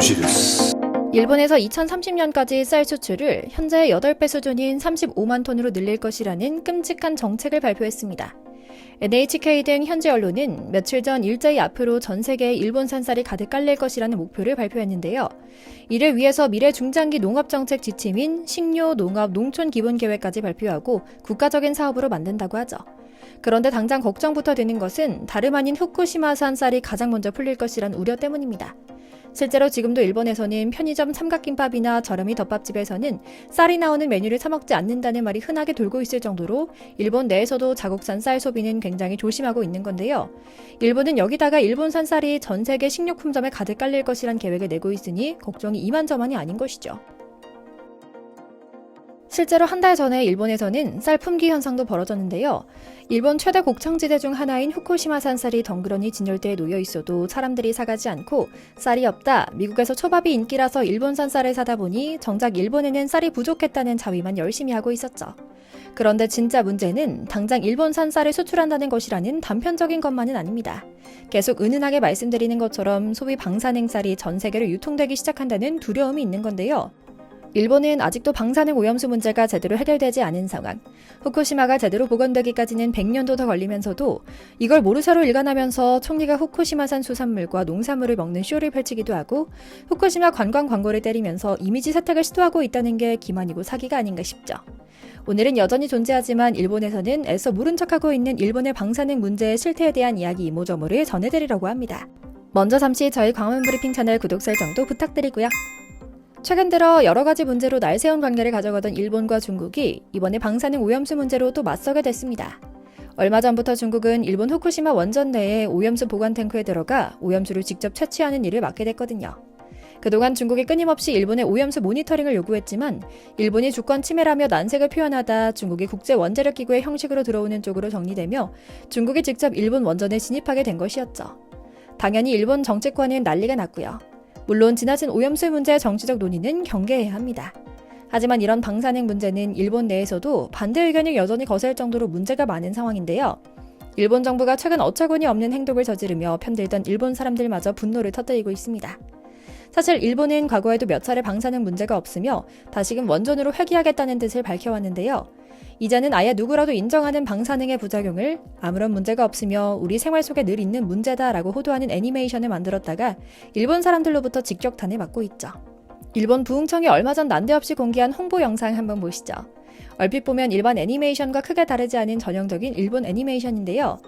しいです。 일본에서 2030년까지 쌀 수출을 현재의 8배 수준인 35만 톤으로 늘릴 것이라는 끔찍한 정책을 발표했습니다. NHK 등 현지 언론은 며칠 전 일제히 앞으로 전 세계에 일본산 쌀이 가득 깔릴 것이라는 목표를 발표했는데요. 이를 위해서 미래 중장기 농업정책 지침인 식료, 농업, 농촌 기본계획까지 발표하고 국가적인 사업으로 만든다고 하죠. 그런데 당장 걱정부터 드는 것은 다름 아닌 후쿠시마산 쌀이 가장 먼저 풀릴 것이란 우려 때문입니다. 실제로 지금도 일본에서는 편의점 삼각김밥이나 저렴이 덮밥집에서는 쌀이 나오는 메뉴를 사 먹지 않는다는 말이 흔하게 돌고 있을 정도로 일본 내에서도 자국산 쌀 소비는 굉장히 조심하고 있는 건데요. 일본은 여기다가 일본산 쌀이 전 세계 식료품점에 가득 깔릴 것이란 계획을 내고 있으니 걱정이 이만저만이 아닌 것이죠. 실제로 한 달 전에 일본에서는 쌀 품귀 현상도 벌어졌는데요. 일본 최대 곡창지대 중 하나인 후쿠시마산 쌀이 덩그러니 진열대에 놓여 있어도 사람들이 사가지 않고 쌀이 없다, 미국에서 초밥이 인기라서 일본산 쌀을 사다 보니 정작 일본에는 쌀이 부족했다는 자위만 열심히 하고 있었죠. 그런데 진짜 문제는 당장 일본산 쌀을 수출한다는 것이라는 단편적인 것만은 아닙니다. 계속 은은하게 말씀드리는 것처럼 소위 방사능 쌀이 전 세계로 유통되기 시작한다는 두려움이 있는 건데요. 일본은 아직도 방사능 오염수 문제가 제대로 해결되지 않은 상황, 후쿠시마가 제대로 복원되기까지는 100년도 더 걸리면서도 이걸 모르쇠로 일관하면서 총리가 후쿠시마산 수산물과 농산물을 먹는 쇼를 펼치기도 하고 후쿠시마 관광 광고를 때리면서 이미지 세탁을 시도하고 있다는 게 기만이고 사기가 아닌가 싶죠. 오늘은 여전히 존재하지만 일본에서는 애써 모른 척하고 있는 일본의 방사능 문제의 실태에 대한 이야기 이모저모를 전해드리려고 합니다. 먼저 잠시 저희 광화문브리핑 채널 구독 설정도 부탁드리고요. 최근 들어 여러 가지 문제로 날새운 관계를 가져가던 일본과 중국이 이번에 방사능 오염수 문제로 또 맞서게 됐습니다. 얼마 전부터 중국은 일본 후쿠시마 원전 내에 오염수 보관 탱크에 들어가 오염수를 직접 채취하는 일을 맡게 됐거든요. 그동안 중국이 끊임없이 일본의 오염수 모니터링을 요구했지만 일본이 주권 침해라며 난색을 표현하다 중국이 국제원자력기구의 형식으로 들어오는 쪽으로 정리되며 중국이 직접 일본 원전에 진입하게 된 것이었죠. 당연히 일본 정치권은 난리가 났고요. 물론 지나친 오염수 문제의 정치적 논의는 경계해야 합니다. 하지만 이런 방사능 문제는 일본 내에서도 반대 의견이 여전히 거셀 정도로 문제가 많은 상황인데요. 일본 정부가 최근 어처구니 없는 행동을 저지르며 편들던 일본 사람들마저 분노를 터뜨리고 있습니다. 사실 일본은 과거에도 몇 차례 방사능 문제가 없으며 다시금 원전으로 회귀하겠다는 뜻을 밝혀왔는데요. 이제는 아예 누구라도 인정하는 방사능의 부작용을 아무런 문제가 없으며 우리 생활 속에 늘 있는 문제다라고 호도하는 애니메이션을 만들었다가 일본 사람들로부터 직격탄을 맞고 있죠. 일본 부흥청이 얼마 전 난데없이 공개한 홍보 영상 한번 보시죠. 얼핏 보면 일반 애니메이션과 크게 다르지 않은 전형적인 일본 애니메이션인데요.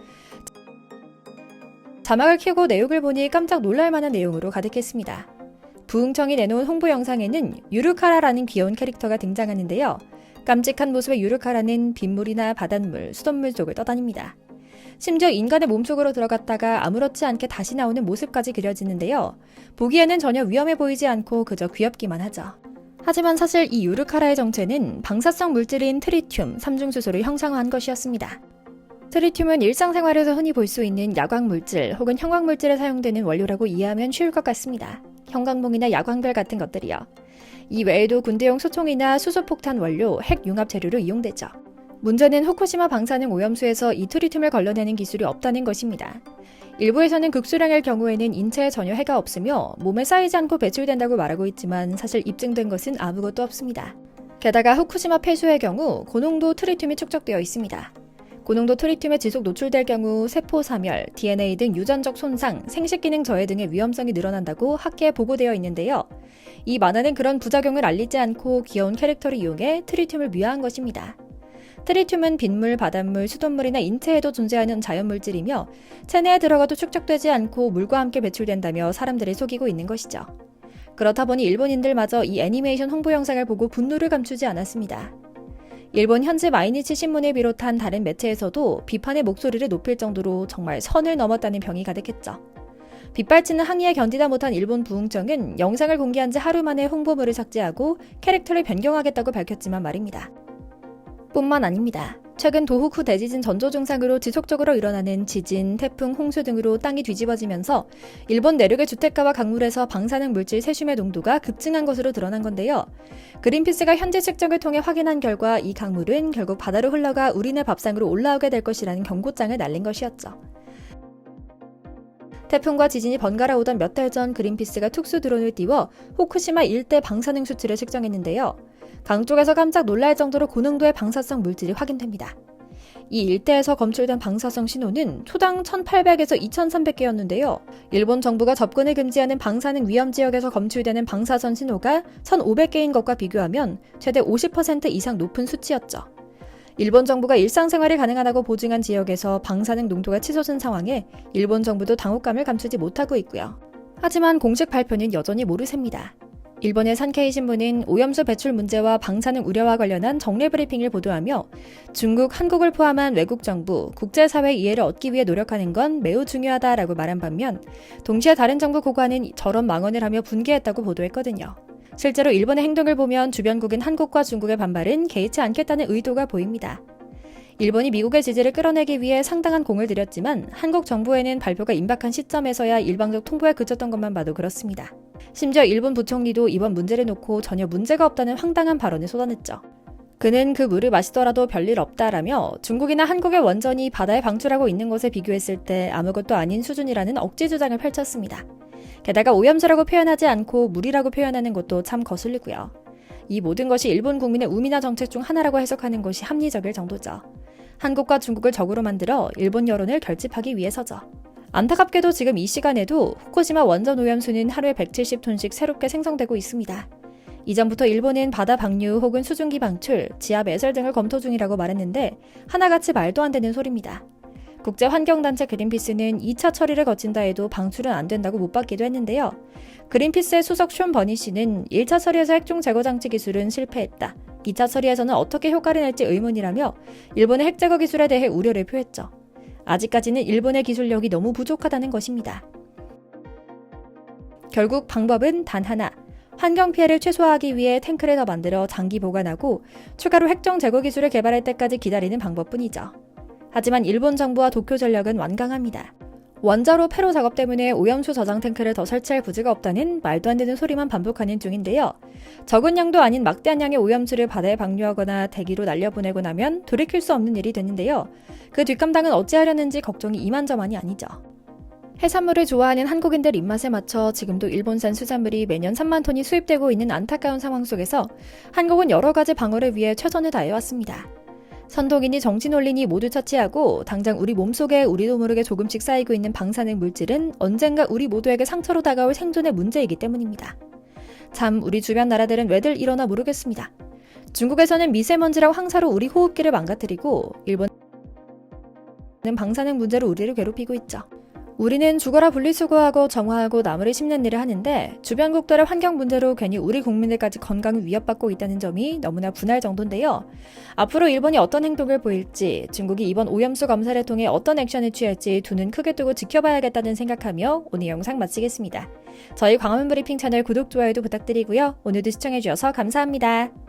자막을 켜고 내용을 보니 깜짝 놀랄만한 내용으로 가득했습니다. 부흥청이 내놓은 홍보 영상에는 유루카라라는 귀여운 캐릭터가 등장하는데요. 깜찍한 모습의 유루카라는 빗물이나 바닷물, 수돗물 속을 떠다닙니다. 심지어 인간의 몸속으로 들어갔다가 아무렇지 않게 다시 나오는 모습까지 그려지는데요. 보기에는 전혀 위험해 보이지 않고 그저 귀엽기만 하죠. 하지만 사실 이 유루카라의 정체는 방사성 물질인 트리튬, 삼중수소를 형상화한 것이었습니다. 트리튬은 일상생활에서 흔히 볼 수 있는 야광물질 혹은 형광물질에 사용되는 원료라고 이해하면 쉬울 것 같습니다. 형광봉이나 야광별 같은 것들이요. 이 외에도 군대용 소총이나 수소폭탄 원료, 핵 융합 재료로 이용되죠. 문제는 후쿠시마 방사능 오염수에서 이 트리튬을 걸러내는 기술이 없다는 것입니다. 일부에서는 극수량일 경우에는 인체에 전혀 해가 없으며 몸에 쌓이지 않고 배출된다고 말하고 있지만 사실 입증된 것은 아무것도 없습니다. 게다가 후쿠시마 폐수의 경우 고농도 트리튬이 축적되어 있습니다. 고농도 트리튬에 지속 노출될 경우 세포 사멸, DNA 등 유전적 손상, 생식기능 저해 등의 위험성이 늘어난다고 학계에 보고되어 있는데요. 이 만화는 그런 부작용을 알리지 않고 귀여운 캐릭터를 이용해 트리튬을 미화한 것입니다. 트리튬은 빗물, 바닷물, 수돗물이나 인체에도 존재하는 자연물질이며 체내에 들어가도 축적되지 않고 물과 함께 배출된다며 사람들을 속이고 있는 것이죠. 그렇다 보니 일본인들마저 이 애니메이션 홍보 영상을 보고 분노를 감추지 않았습니다. 일본 현지 마이니치 신문을 비롯한 다른 매체에서도 비판의 목소리를 높일 정도로 정말 선을 넘었다는 평이 가득했죠. 빗발치는 항의에 견디다 못한 일본 부흥청은 영상을 공개한 지 하루 만에 홍보물을 삭제하고 캐릭터를 변경하겠다고 밝혔지만 말입니다. 뿐만 아닙니다. 최근 도호쿠 대지진 전조 증상으로 지속적으로 일어나는 지진, 태풍, 홍수 등으로 땅이 뒤집어지면서 일본 내륙의 주택가와 강물에서 방사능 물질 세슘의 농도가 급증한 것으로 드러난 건데요. 그린피스가 현지 측정을 통해 확인한 결과 이 강물은 결국 바다로 흘러가 우리네 밥상으로 올라오게 될 것이라는 경고장을 날린 것이었죠. 태풍과 지진이 번갈아 오던 몇 달 전 그린피스가 특수 드론을 띄워 후쿠시마 일대 방사능 수치를 측정했는데요. 강 쪽에서 깜짝 놀랄 정도로 고농도의 방사성 물질이 확인됩니다. 이 일대에서 검출된 방사성 신호는 초당 1,800에서 2,300개였는데요. 일본 정부가 접근을 금지하는 방사능 위험 지역에서 검출되는 방사선 신호가 1,500개인 것과 비교하면 최대 50% 이상 높은 수치였죠. 일본 정부가 일상생활이 가능하다고 보증한 지역에서 방사능 농도가 치솟은 상황에 일본 정부도 당혹감을 감추지 못하고 있고요. 하지만 공식 발표는 여전히 모르셉니다. 일본의 산케이 신문은 오염수 배출 문제와 방사능 우려와 관련한 정례 브리핑을 보도하며 중국, 한국을 포함한 외국 정부, 국제사회 이해를 얻기 위해 노력하는 건 매우 중요하다라고 말한 반면 동시에 다른 정부 고관은 저런 망언을 하며 분개했다고 보도했거든요. 실제로 일본의 행동을 보면 주변국인 한국과 중국의 반발은 개의치 않겠다는 의도가 보입니다. 일본이 미국의 지지를 끌어내기 위해 상당한 공을 들였지만 한국 정부에는 발표가 임박한 시점에서야 일방적 통보에 그쳤던 것만 봐도 그렇습니다. 심지어 일본 부총리도 이번 문제를 놓고 전혀 문제가 없다는 황당한 발언을 쏟아냈죠. 그는 그 물을 마시더라도 별일 없다라며 중국이나 한국의 원전이 바다에 방출하고 있는 것에 비교했을 때 아무것도 아닌 수준이라는 억지 주장을 펼쳤습니다. 게다가 오염수라고 표현하지 않고 물이라고 표현하는 것도 참 거슬리고요. 이 모든 것이 일본 국민의 우미나 정책 중 하나라고 해석하는 것이 합리적일 정도죠. 한국과 중국을 적으로 만들어 일본 여론을 결집하기 위해서죠. 안타깝게도 지금 이 시간에도 후쿠시마 원전 오염수는 하루에 170톤씩 새롭게 생성되고 있습니다. 이전부터 일본은 바다 방류 혹은 수증기 방출, 지하 배설 등을 검토 중이라고 말했는데 하나같이 말도 안 되는 소리입니다. 국제환경단체 그린피스는 2차 처리를 거친다 해도 방출은 안 된다고 못 받기도 했는데요. 그린피스의 수석 숀 버니 씨는 1차 처리에서 핵종 제거 장치 기술은 실패했다. 2차 처리에서는 어떻게 효과를 낼지 의문이라며 일본의 핵 제거 기술에 대해 우려를 표했죠. 아직까지는 일본의 기술력이 너무 부족하다는 것입니다. 결국 방법은 단 하나. 환경 피해를 최소화하기 위해 탱크를 더 만들어 장기 보관하고 추가로 핵종 제거 기술을 개발할 때까지 기다리는 방법뿐이죠. 하지만 일본 정부와 도쿄전력은 완강합니다. 원자로 폐로 작업 때문에 오염수 저장 탱크를 더 설치할 부지가 없다는 말도 안 되는 소리만 반복하는 중인데요. 적은 양도 아닌 막대한 양의 오염수를 바다에 방류하거나 대기로 날려보내고 나면 돌이킬 수 없는 일이 되는데요. 그 뒷감당은 어찌하려는지 걱정이 이만저만이 아니죠. 해산물을 좋아하는 한국인들 입맛에 맞춰 지금도 일본산 수산물이 매년 3만 톤이 수입되고 있는 안타까운 상황 속에서 한국은 여러 가지 방어를 위해 최선을 다해왔습니다. 선독이니 정치논리니 모두 처치하고 당장 우리 몸속에 우리도 모르게 조금씩 쌓이고 있는 방사능 물질은 언젠가 우리 모두에게 상처로 다가올 생존의 문제이기 때문입니다. 참 우리 주변 나라들은 왜들 이러나 모르겠습니다. 중국에서는 미세먼지라고 황사로 우리 호흡기를 망가뜨리고 일본은 방사능 문제로 우리를 괴롭히고 있죠. 우리는 죽어라 분리수거하고 정화하고 나무를 심는 일을 하는데 주변국들의 환경 문제로 괜히 우리 국민들까지 건강이 위협받고 있다는 점이 너무나 분할 정도인데요. 앞으로 일본이 어떤 행동을 보일지, 중국이 이번 오염수 검사를 통해 어떤 액션을 취할지 두 눈 크게 뜨고 지켜봐야겠다는 생각하며 오늘 영상 마치겠습니다. 저희 광화문 브리핑 채널 구독, 좋아요도 부탁드리고요. 오늘도 시청해주셔서 감사합니다.